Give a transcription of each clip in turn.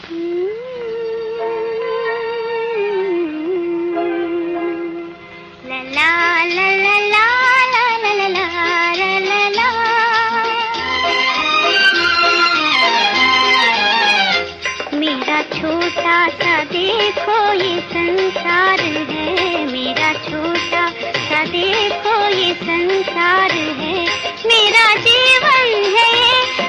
मेरा छोटा सा देखो ये संसार है, मेरा छोटा सा देखो ये संसार है, मेरा जीवन है,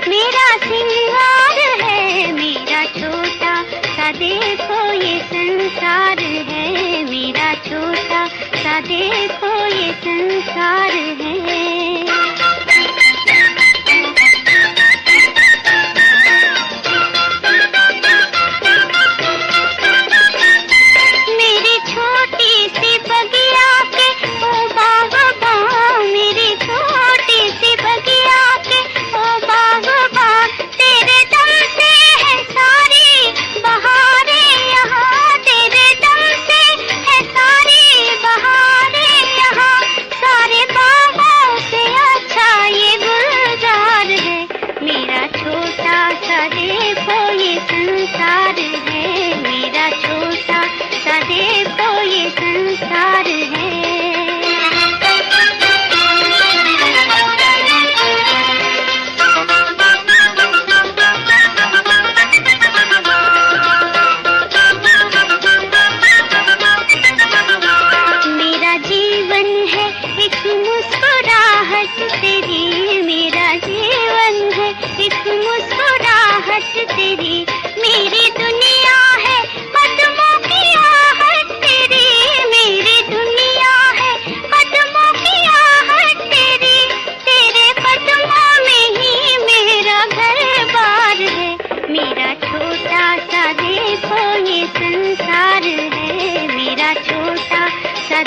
मेरा सिंगार है, मेरा छोटा सा देखो ये संसार है, मेरा छोटा सा देखो ये संसार है।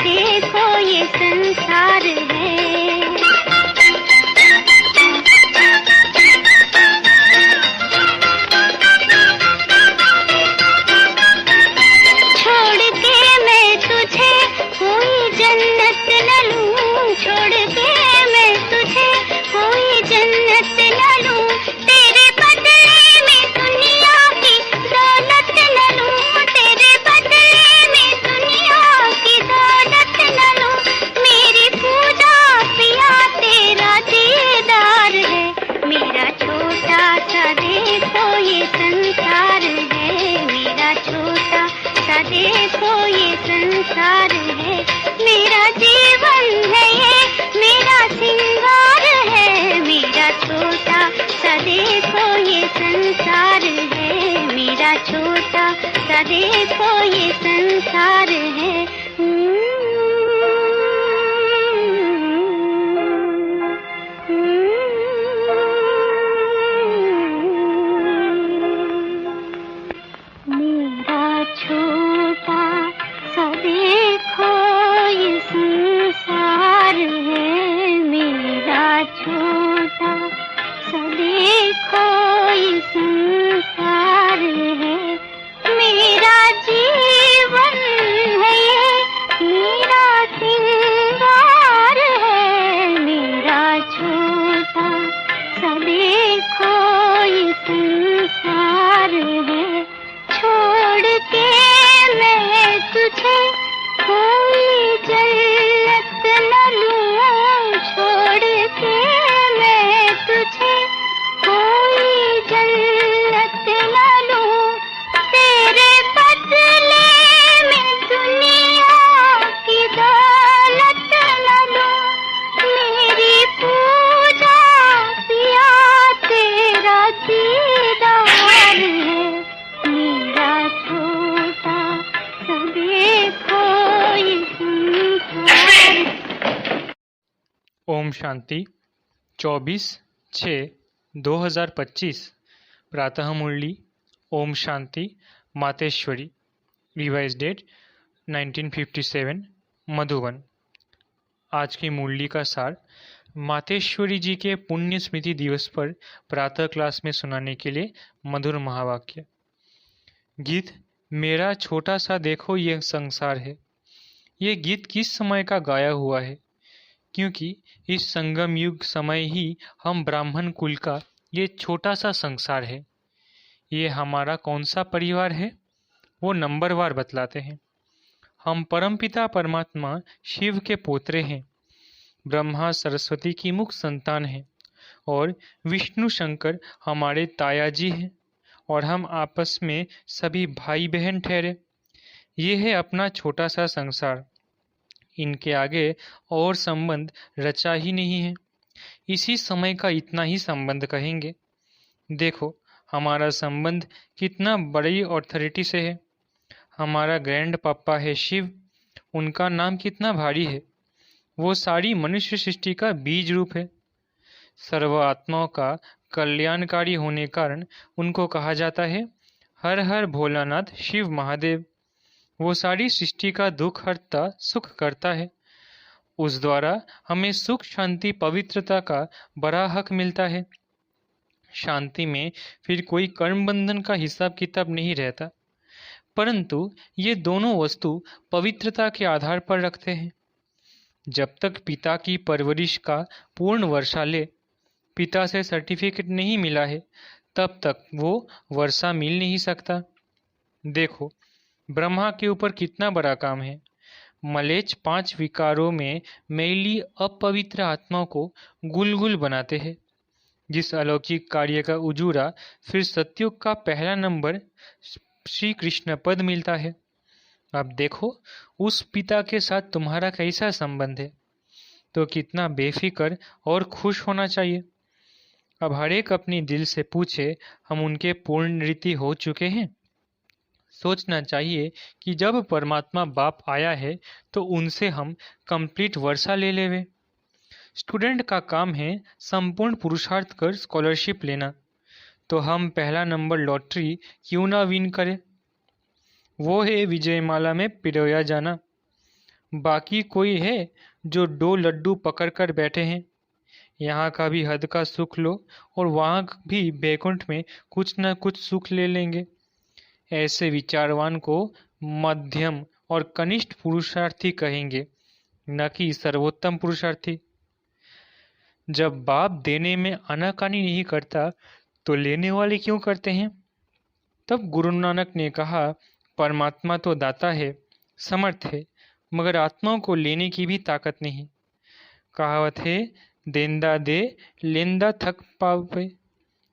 देखो ये संसार है। छोड़ के मैं तुझे कोई जन्नत न लूं, छोड़ के मैं तुझे कोई जन्नत न लूं, तेरे बदले में दुनिया की दौलत न लूं, तेरे बदले में दुनिया की दौलत न लूं, मेरी पूजा पिया तेरा दीदार है, मेरा छोटा सा देखो ये संसार है, मेरा छोटा सा देखो ये संसार है, मेरा जीवन है ये, मेरा सिंगार है, मेरा छोटा सा देखो ये संसार है, मेरा छोटा सा देखो ये संसार है। मेरा छोटा सा देखो ये संसार है, मेरा छोटा सा देखो ये संसार है, मेरा जीवन है ये, मेरा सिंगार है, मेरा छोटा सा देखो ये संसार है, छोड़ के मैं तुझे कोई जन्नत न लूं, छोड़ के मैं तुझे कोई जन्नत न लूं, तेरे बदले में दुनिया की दौलत न लूं, मेरी पूजा पिया तेरा दीदार है, मेरा छोटा सा देखो ये संसार। ओम शांति 24/6/2025 प्रातः मुरली ओम शांति मातेश्वरी रिवाइज डेट 1957 मधुबन। आज की मुरली का सार मातेश्वरी जी के पुण्य स्मृति दिवस पर प्रातः क्लास में सुनाने के लिए मधुर महावाक्य। गीत मेरा छोटा सा देखो ये संसार है। ये गीत किस समय का गाया हुआ है? क्योंकि इस संगम युग समय ही हम ब्राह्मण कुल का ये छोटा सा संसार है। ये हमारा कौन सा परिवार है, वो नंबरवार बतलाते हैं। हम परमपिता परमात्मा शिव के पोतरे हैं, ब्रह्मा सरस्वती की मुख्य संतान हैं और विष्णु शंकर हमारे तायाजी हैं और हम आपस में सभी भाई बहन ठहरे। ये है अपना छोटा सा संसार। इनके आगे और संबंध रचा ही नहीं है। इसी समय का इतना ही संबंध कहेंगे। देखो हमारा संबंध कितना बड़ी ऑथोरिटी से है। हमारा ग्रैंड पापा है शिव, उनका नाम कितना भारी है। वो सारी मनुष्य सृष्टि का बीज रूप है। सर्व आत्माओं का कल्याणकारी होने कारण उनको कहा जाता है हर हर भोलानाथ शिव महादेव। वो सारी सृष्टि का दुख हरता सुख करता है। उस द्वारा हमें सुख शांति पवित्रता का बड़ा हक मिलता है। शांति में फिर कोई कर्म बंधन का हिसाब किताब नहीं रहता, परंतु ये दोनों वस्तु पवित्रता के आधार पर रखते हैं। जब तक पिता की परवरिश का पूर्ण वर्षा ले, पिता से सर्टिफिकेट नहीं मिला है, तब तक वो वर्षा मिल नहीं सकता। देखो ब्रह्मा के ऊपर कितना बड़ा काम है। मलेच्छ 5 विकारों में मैली अपवित्र आत्माओं को गुलगुल बनाते हैं। जिस अलौकिक कार्य का उजूरा फिर सत्युग का पहला नंबर श्री कृष्ण पद मिलता है। अब देखो उस पिता के साथ तुम्हारा कैसा संबंध है, तो कितना बेफिक्र और खुश होना चाहिए। अब हर एक अपनी दिल से पूछे, हम उनके पूर्ण रीति हो चुके हैं। सोचना चाहिए कि जब परमात्मा बाप आया है तो उनसे हम कंप्लीट वर्षा ले लेवे। स्टूडेंट का काम है संपूर्ण पुरुषार्थ कर स्कॉलरशिप लेना, तो हम पहला नंबर लॉटरी क्यों ना विन करें। वो है विजयमाला में पिरोया जाना। बाकी कोई है जो 2 लड्डू पकड़ कर बैठे हैं। यहाँ का भी हद का सुख लो और वहाँ भी बैकुंठ में कुछ न कुछ सुख ले लेंगे। ऐसे विचारवान को मध्यम और कनिष्ठ पुरुषार्थी कहेंगे, न कि सर्वोत्तम पुरुषार्थी। जब बाप देने में आनाकानी नहीं करता तो लेने वाले क्यों करते हैं। तब गुरु नानक ने कहा, परमात्मा तो दाता है, समर्थ है, मगर आत्माओं को लेने की भी ताकत नहीं। कहावत है, देंदा दे लेंदा थक पावे।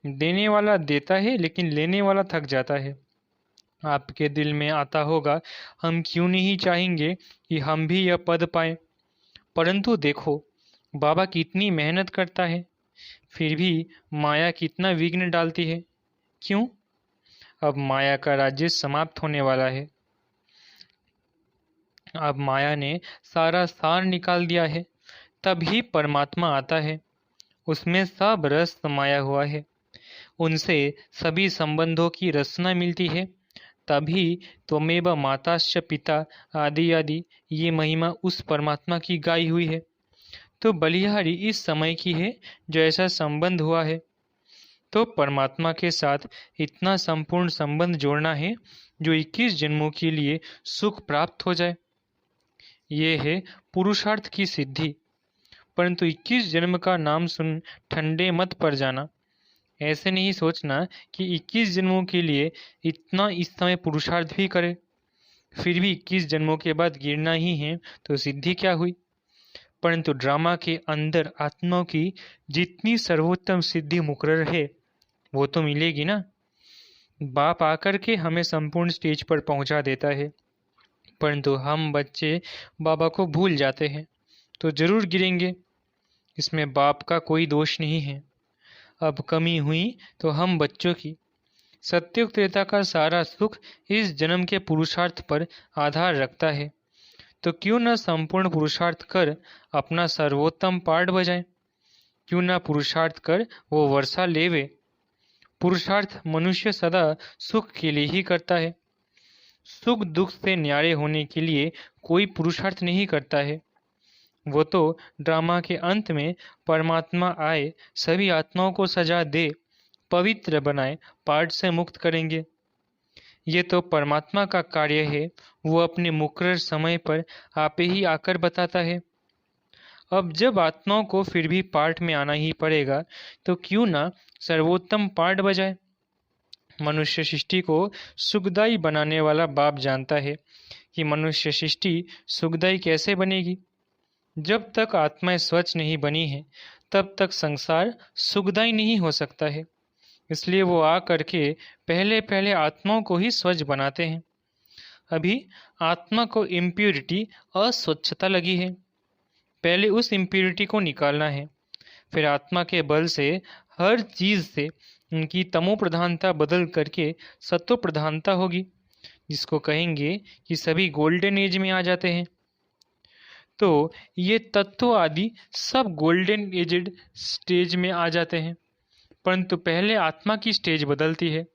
देने वाला देता है लेकिन लेने वाला थक जाता है। आपके दिल में आता होगा, हम क्यों नहीं चाहेंगे कि हम भी यह पद पाएं। परंतु देखो बाबा कितनी मेहनत करता है, फिर भी माया कितना विघ्न डालती है। क्यों? अब माया का राज्य समाप्त होने वाला है। अब माया ने सारा सार निकाल दिया है, तभी परमात्मा आता है। उसमें सब रस समाया हुआ है, उनसे सभी संबंधों की रचना मिलती है। तभी त्वमेव माताश्च पिता आदि आदि ये महिमा उस परमात्मा की गाई हुई है। तो बलिहारी इस समय की है जो ऐसा संबंध हुआ है। तो परमात्मा के साथ इतना संपूर्ण संबंध जोड़ना है जो 21 जन्मों के लिए सुख प्राप्त हो जाए। ये है पुरुषार्थ की सिद्धि। परंतु 21 जन्म का नाम सुन ठंडे मत पड़ जाना। ऐसे नहीं सोचना कि 21 जन्मों के लिए इतना इस समय पुरुषार्थ भी करे, फिर भी 21 जन्मों के बाद गिरना ही है तो सिद्धि क्या हुई। परंतु ड्रामा के अंदर आत्माओं की जितनी सर्वोत्तम सिद्धि मुकर्रर है वो तो मिलेगी ना। बाप आकर के हमें संपूर्ण स्टेज पर पहुंचा देता है, परंतु हम बच्चे बाबा को भूल जाते हैं तो जरूर गिरेंगे। इसमें बाप का कोई दोष नहीं है। अब कमी हुई तो हम बच्चों की। सत्युग त्रेता का सारा सुख इस जन्म के पुरुषार्थ पर आधार रखता है, तो क्यों न संपूर्ण पुरुषार्थ कर अपना सर्वोत्तम पाठ बजाएं। क्यों न पुरुषार्थ कर वो वर्षा लेवे। पुरुषार्थ मनुष्य सदा सुख के लिए ही करता है। सुख दुख से न्यारे होने के लिए कोई पुरुषार्थ नहीं करता है। वो तो ड्रामा के अंत में परमात्मा आए, सभी आत्माओं को सजा दे, पवित्र बनाए, पाठ से मुक्त करेंगे। ये तो परमात्मा का कार्य है। वो अपने मुकर्रर समय पर आपे ही आकर बताता है। अब जब आत्माओं को फिर भी पाठ में आना ही पड़ेगा तो क्यों ना सर्वोत्तम पाठ बजाए। मनुष्य सृष्टि को सुखदायी बनाने वाला बाप जानता है कि मनुष्य सृष्टि सुखदायी कैसे बनेगी। जब तक आत्माएं स्वच्छ नहीं बनी है तब तक संसार सुखदायी नहीं हो सकता है। इसलिए वो आ करके पहले पहले आत्माओं को ही स्वच्छ बनाते हैं। अभी आत्मा को इम्प्योरिटी अस्वच्छता लगी है, पहले उस इम्प्योरिटी को निकालना है। फिर आत्मा के बल से हर चीज से उनकी तमो प्रधानता बदल करके सत्व प्रधानता होगी, जिसको कहेंगे कि सभी गोल्डन एज में आ जाते हैं। तो ये तत्व आदि सब गोल्डन एजेड स्टेज में आ जाते हैं, परंतु पहले आत्मा की स्टेज बदलती है।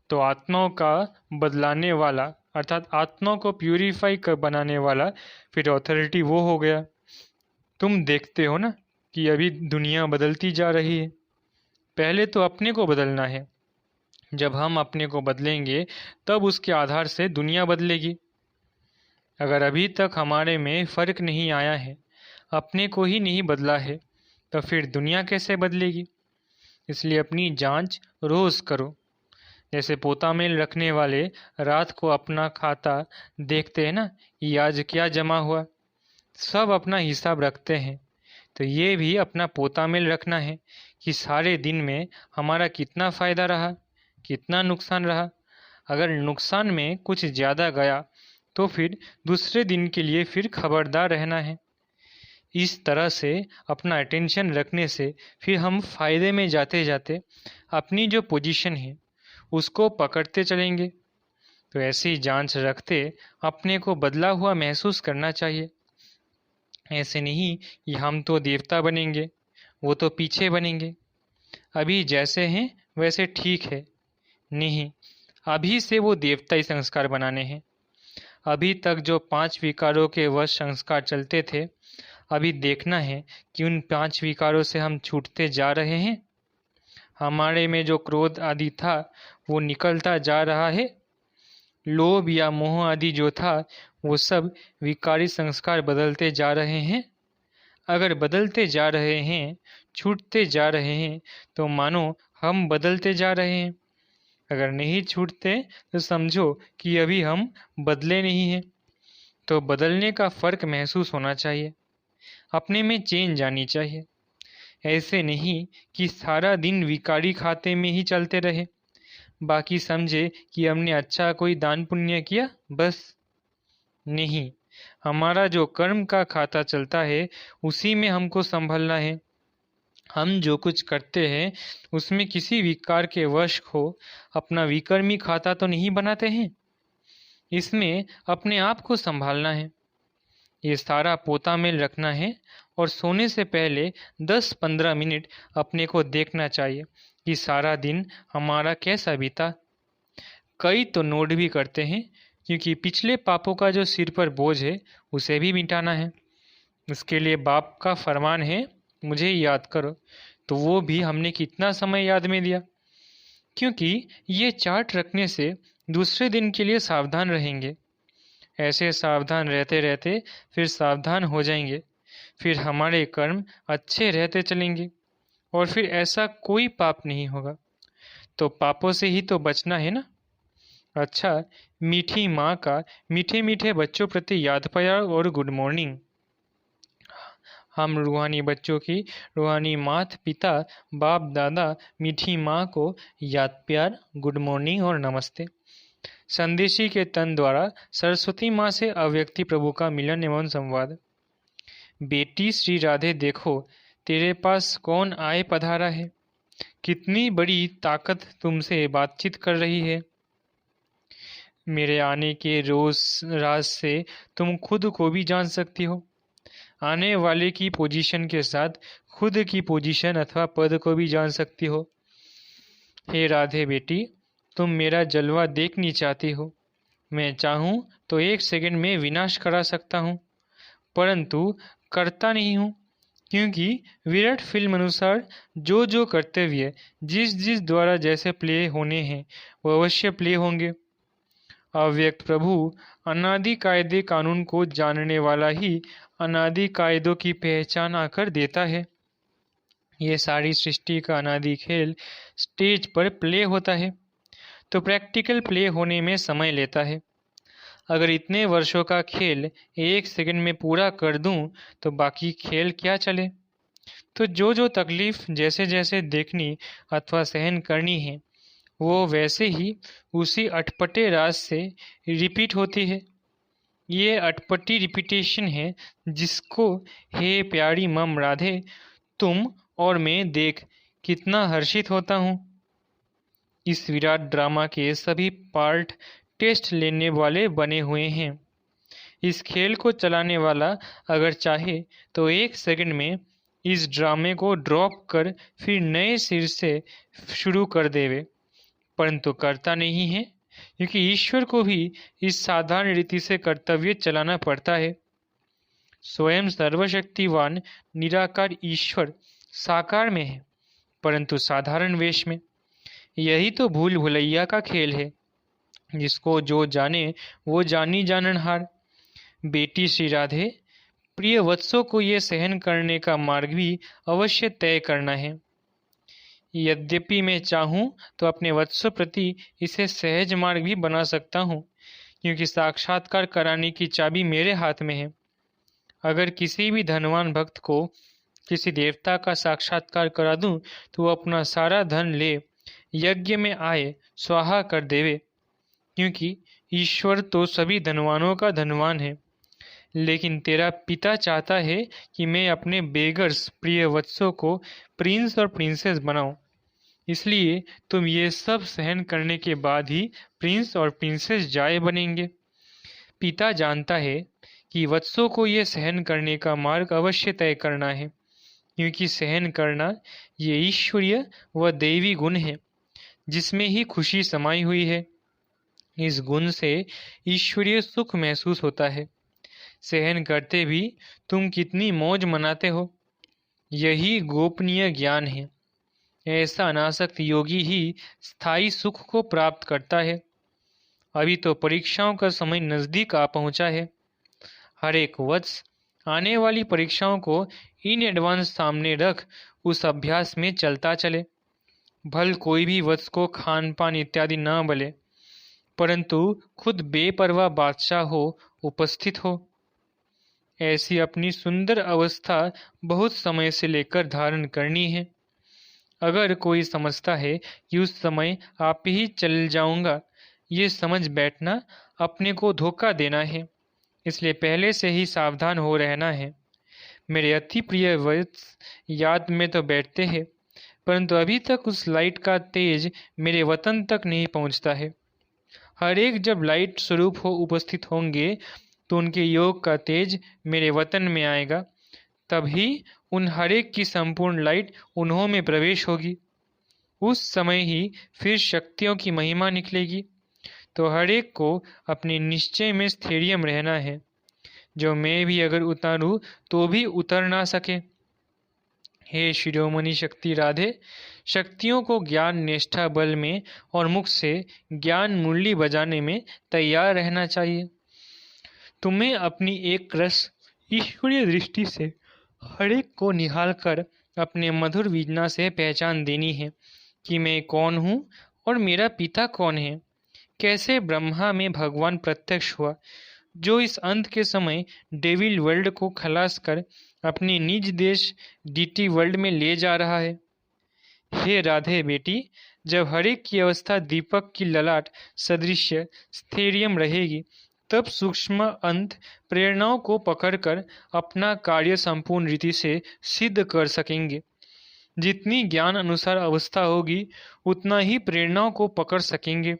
तो आत्माओं का बदलाने वाला अर्थात आत्माओं को प्यूरिफाई कर बनाने वाला फिर अथॉरिटी वो हो गया। तुम देखते हो ना कि अभी दुनिया बदलती जा रही है। पहले तो अपने को बदलना है, जब हम अपने को बदलेंगे तब उसके आधार से दुनिया बदलेगी। अगर अभी तक हमारे में फर्क नहीं आया है, अपने को ही नहीं बदला है, तो फिर दुनिया कैसे बदलेगी। इसलिए अपनी जांच रोज करो। जैसे पोता मेल रखने वाले रात को अपना खाता देखते हैं ना कि आज क्या जमा हुआ, सब अपना हिसाब रखते हैं। तो ये भी अपना पोता मेल रखना है कि सारे दिन में हमारा कितना फ़ायदा रहा, कितना नुकसान रहा। अगर नुकसान में कुछ ज़्यादा गया तो फिर दूसरे दिन के लिए फिर खबरदार रहना है। इस तरह से अपना अटेंशन रखने से फिर हम फ़ायदे में जाते जाते अपनी जो पोजीशन है उसको पकड़ते चलेंगे। तो ऐसी जांच रखते अपने को बदला हुआ महसूस करना चाहिए। ऐसे नहीं कि हम तो देवता बनेंगे, वो तो पीछे बनेंगे, अभी जैसे हैं वैसे ठीक है। नहीं, अभी से वो देवता ही संस्कार बनाने हैं। अभी तक जो 5 विकारों के वश संस्कार चलते थे, अभी देखना है कि उन 5 विकारों से हम छूटते जा रहे हैं। हमारे में जो क्रोध आदि था वो निकलता जा रहा है। लोभ या मोह आदि जो था वो सब विकारी संस्कार बदलते जा रहे हैं। अगर बदलते जा रहे हैं, छूटते जा रहे हैं, तो मानो हम बदलते जा रहे हैं। अगर नहीं छूटते तो समझो कि अभी हम बदले नहीं हैं। तो बदलने का फर्क महसूस होना चाहिए, अपने में चेंज आनी चाहिए। ऐसे नहीं कि सारा दिन विकारी खाते में ही चलते रहे, बाकी समझे कि हमने अच्छा कोई दान पुण्य किया बस। नहीं, हमारा जो कर्म का खाता चलता है उसी में हमको संभलना है। हम जो कुछ करते हैं उसमें किसी विकार के वश हो अपना विकर्मी खाता तो नहीं बनाते हैं। इसमें अपने आप को संभालना है। ये सारा पोता मेल रखना है और सोने से पहले 10-15 मिनट अपने को देखना चाहिए कि सारा दिन हमारा कैसा बीता। कई तो नोट भी करते हैं, क्योंकि पिछले पापों का जो सिर पर बोझ है उसे भी मिटाना है। उसके लिए बाप का फरमान है, मुझे याद करो। तो वो भी हमने कितना समय याद में दिया, क्योंकि ये चार्ट रखने से दूसरे दिन के लिए सावधान रहेंगे। ऐसे सावधान रहते रहते फिर सावधान हो जाएंगे, फिर हमारे कर्म अच्छे रहते चलेंगे और फिर ऐसा कोई पाप नहीं होगा। तो पापों से ही तो बचना है ना। अच्छा, मीठी माँ का मीठे मीठे बच्चों प्रति याद प्यार और गुड मॉर्निंग। हम रूहानी बच्चों की रूहानी माता पिता बाप दादा मीठी माँ को याद प्यार, गुड मॉर्निंग और नमस्ते। संदेशी के तन द्वारा सरस्वती माँ से अव्यक्ति प्रभु का मिलन एवं संवाद। बेटी श्री राधे, देखो तेरे पास कौन आए पधारा है, कितनी बड़ी ताकत तुमसे बातचीत कर रही है। मेरे आने के राज से तुम खुद को भी जान सकती हो। आने वाले की पोजीशन के साथ खुद की पोजीशन अथवा पद को भी जान सकती हो। हे राधे बेटी, तुम मेरा जलवा देखनी चाहती हो। मैं चाहूँ तो 1 सेकंड में विनाश करा सकता हूँ, परंतु करता नहीं हूँ, क्योंकि विराट फिल्म अनुसार जो जो कर्तव्य जिस जिस द्वारा जैसे प्ले होने हैं वो अवश्य प्ले होंगे। अव्यक्त प्रभु अनादि कायदे कानून को जानने वाला ही अनादि कायदों की पहचान आकर देता है। ये सारी सृष्टि का अनादि खेल स्टेज पर प्ले होता है। तो प्रैक्टिकल प्ले होने में समय लेता है। अगर इतने वर्षों का खेल 1 सेकंड में पूरा कर दूं तो बाकी खेल क्या चले। तो जो तकलीफ जैसे जैसे देखनी अथवा सहन करनी है वो वैसे ही उसी अटपटे राज से रिपीट होती है। ये अटपटी रिपीटेशन है जिसको हे प्यारी मम राधे तुम और मैं देख कितना हर्षित होता हूँ। इस विराट ड्रामा के सभी पार्ट टेस्ट लेने वाले बने हुए हैं। इस खेल को चलाने वाला अगर चाहे तो 1 सेकंड में इस ड्रामे को ड्रॉप कर फिर नए सिर से शुरू कर देवे, परंतु करता नहीं है क्योंकि ईश्वर को भी इस साधारण रीति से कर्तव्य चलाना पड़ता है। स्वयं सर्वशक्तिवान निराकार ईश्वर साकार में है परंतु साधारण वेश में। यही तो भूल भुलैया का खेल है। जिसको जो जाने वो जानी जाननहार। बेटी श्री राधे, प्रिय वत्सों को ये सहन करने का मार्ग भी अवश्य तय करना है। यद्यपि मैं चाहूँ तो अपने वत्सों प्रति इसे सहज मार्ग भी बना सकता हूँ क्योंकि साक्षात्कार कराने की चाबी मेरे हाथ में है। अगर किसी भी धनवान भक्त को किसी देवता का साक्षात्कार करा दूं तो वो अपना सारा धन ले यज्ञ में आए स्वाहा कर देवे, क्योंकि ईश्वर तो सभी धनवानों का धनवान है। लेकिन तेरा पिता चाहता है कि मैं अपने बेगर्स प्रिय वत्सों को प्रिंस और प्रिंसेस बनाऊं, इसलिए तुम ये सब सहन करने के बाद ही प्रिंस और प्रिंसेस जाए बनेंगे। पिता जानता है कि वत्सों को ये सहन करने का मार्ग अवश्य तय करना है, क्योंकि सहन करना ये ईश्वरीय व दैवी गुण है जिसमें ही खुशी समाई हुई है। इस गुण से ईश्वरीय सुख महसूस होता है। सहन करते भी तुम कितनी मौज मनाते हो, यही गोपनीय ज्ञान है। ऐसा अनासक्त योगी ही स्थायी सुख को प्राप्त करता है। अभी तो परीक्षाओं का समय नजदीक आ पहुंचा है। हर एक वत्स आने वाली परीक्षाओं को इन एडवांस सामने रख उस अभ्यास में चलता चले। भल कोई भी वत्स को खान पान इत्यादि न बले, परंतु खुद बेपरवाह बादशाह हो उपस्थित हो। ऐसी अपनी सुंदर अवस्था बहुत समय से लेकर धारण करनी है। अगर कोई समझता है कि उस समय आप ही चल जाऊंगा, ये समझ बैठना अपने को धोखा देना है। इसलिए पहले से ही सावधान हो रहना है। मेरे अति प्रिय वत्स याद में तो बैठते हैं, परंतु अभी तक उस लाइट का तेज मेरे वतन तक नहीं पहुंचता है। हर एक जब लाइट स्वरूप हो उपस्थित होंगे तो उनके योग का तेज मेरे वतन में आएगा, तभी उन हर एक की संपूर्ण लाइट उन्हों में प्रवेश होगी। उस समय ही फिर शक्तियों की महिमा निकलेगी। तो हर एक को अपने निश्चय में स्थैर्यम रहना है, जो मैं भी अगर उतारूं तो भी उतर ना सके। हे शिरोमणि शक्ति राधे, शक्तियों को ज्ञान निष्ठा बल में और मुख से ज्ञान मुरली बजाने में तैयार रहना चाहिए। तुम्हें अपनी एक रस ईश्वरीय दृष्टि से हर एक को निहाल कर अपने मधुर वीजना से पहचान देनी है कि मैं कौन हूँ और मेरा पिता कौन है। कैसे ब्रह्मा में भगवान प्रत्यक्ष हुआ, जो इस अंत के समय डेविल वर्ल्ड को खलास कर अपने निज देश डीटी वर्ल्ड में ले जा रहा है। हे राधे बेटी, जब हर एक की अवस्था दीपक की ललाट सदृश स्थैर्यम रहेगी, तब सूक्ष्म अंत प्रेरणाओं को पकड़कर अपना कार्य संपूर्ण रीति से सिद्ध कर सकेंगे। जितनी ज्ञान अनुसार अवस्था होगी उतना ही प्रेरणाओं को पकड़ सकेंगे।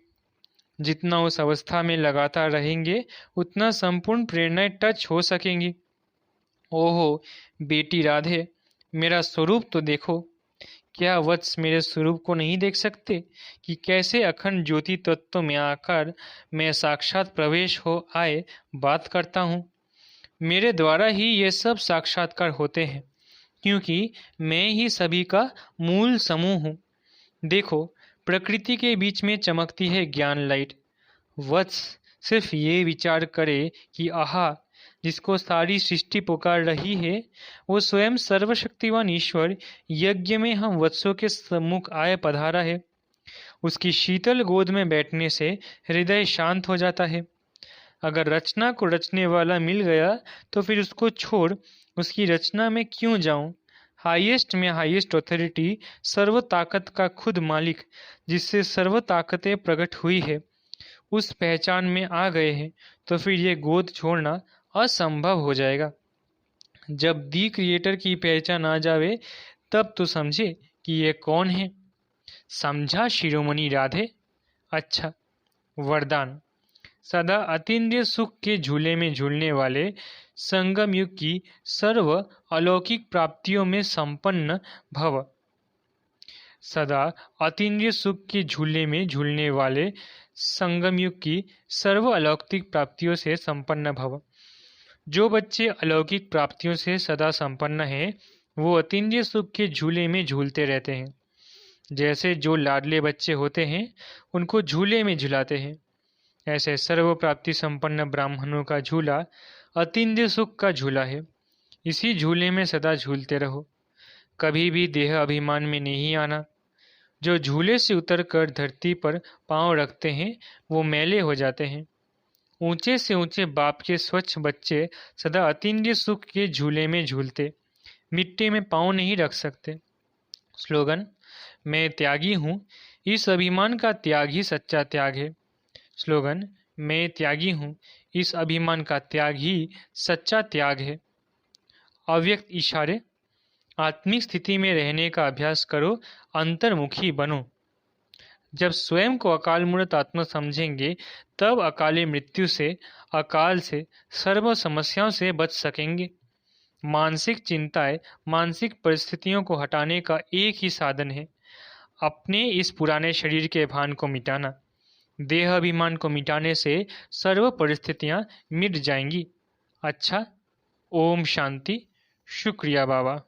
जितना उस अवस्था में लगातार रहेंगे उतना संपूर्ण प्रेरणाएं टच हो सकेंगी। ओहो बेटी राधे, मेरा स्वरूप तो देखो। क्या वत्स मेरे स्वरूप को नहीं देख सकते कि कैसे अखंड ज्योति तत्व में आकर मैं साक्षात प्रवेश हो आए बात करता हूँ। मेरे द्वारा ही ये सब साक्षात्कार होते हैं, क्योंकि मैं ही सभी का मूल समूह हूँ। देखो, प्रकृति के बीच में चमकती है ज्ञान लाइट। वत्स सिर्फ ये विचार करे कि आहा, जिसको सारी सृष्टि पुकार रही है वो स्वयं सर्वशक्तिवान ईश्वर यज्ञ में हम वत्सों के सम्मुख आए पधारा है। उसकी शीतल गोद में बैठने से हृदय शांत हो जाता है। अगर रचना को रचने वाला मिल गया तो फिर उसको छोड़ उसकी रचना में क्यों जाऊं? हाईएस्ट में हाईएस्ट ऑथोरिटी, सर्व ताकत का खुद मालिक, जिससे सर्व ताकतें प्रकट हुई है, उस पहचान में आ गए हैं तो फिर ये गोद छोड़ना असंभव हो जाएगा। जब दी क्रिएटर की पहचान आ जावे तब तो समझे कि ये कौन है। समझा शिरोमणि राधे? अच्छा, वरदान। सदा अतीन्द्रिय सुख के झूले में झूलने वाले संगम युग की सर्व अलौकिक प्राप्तियों में संपन्न भव। सदा अतीन्द्रिय सुख के झूले में झूलने वाले संगम युग की सर्व अलौकिक प्राप्तियों से संपन्न भव। जो बच्चे अलौकिक प्राप्तियों से सदा संपन्न हैं, वो अतीन्द्रिय सुख के झूले में झूलते रहते हैं। जैसे जो लाडले बच्चे होते हैं उनको झूले में झुलाते हैं, ऐसे सर्व प्राप्ति संपन्न ब्राह्मणों का झूला अतीन्द्रिय सुख का झूला है। इसी झूले में सदा झूलते रहो, कभी भी देह अभिमान में नहीं आना। जो झूले से उतरकर धरती पर पांव रखते हैं वो मैले हो जाते हैं। ऊंचे से ऊंचे बाप के स्वच्छ बच्चे सदा अतीन्द्रिय सुख के झूले में झूलते मिट्टी में पांव नहीं रख सकते। स्लोगन: मैं त्यागी हूँ, इस अभिमान का त्याग ही सच्चा त्याग है। स्लोगन: मैं त्यागी हूँ, इस अभिमान का त्याग ही सच्चा त्याग है। अव्यक्त इशारे: आत्मिक स्थिति में रहने का अभ्यास करो, अंतर्मुखी बनो। जब स्वयं को अकाल मूर्त आत्मा समझेंगे तब अकाले मृत्यु से, अकाल से, सर्व समस्याओं से बच सकेंगे। मानसिक चिंताएं, मानसिक परिस्थितियों को हटाने का एक ही साधन है, अपने इस पुराने शरीर के भान को मिटाना। देह अभिमान को मिटाने से सर्व परिस्थितियां मिट जाएंगी। अच्छा, ओम शांति। शुक्रिया बाबा।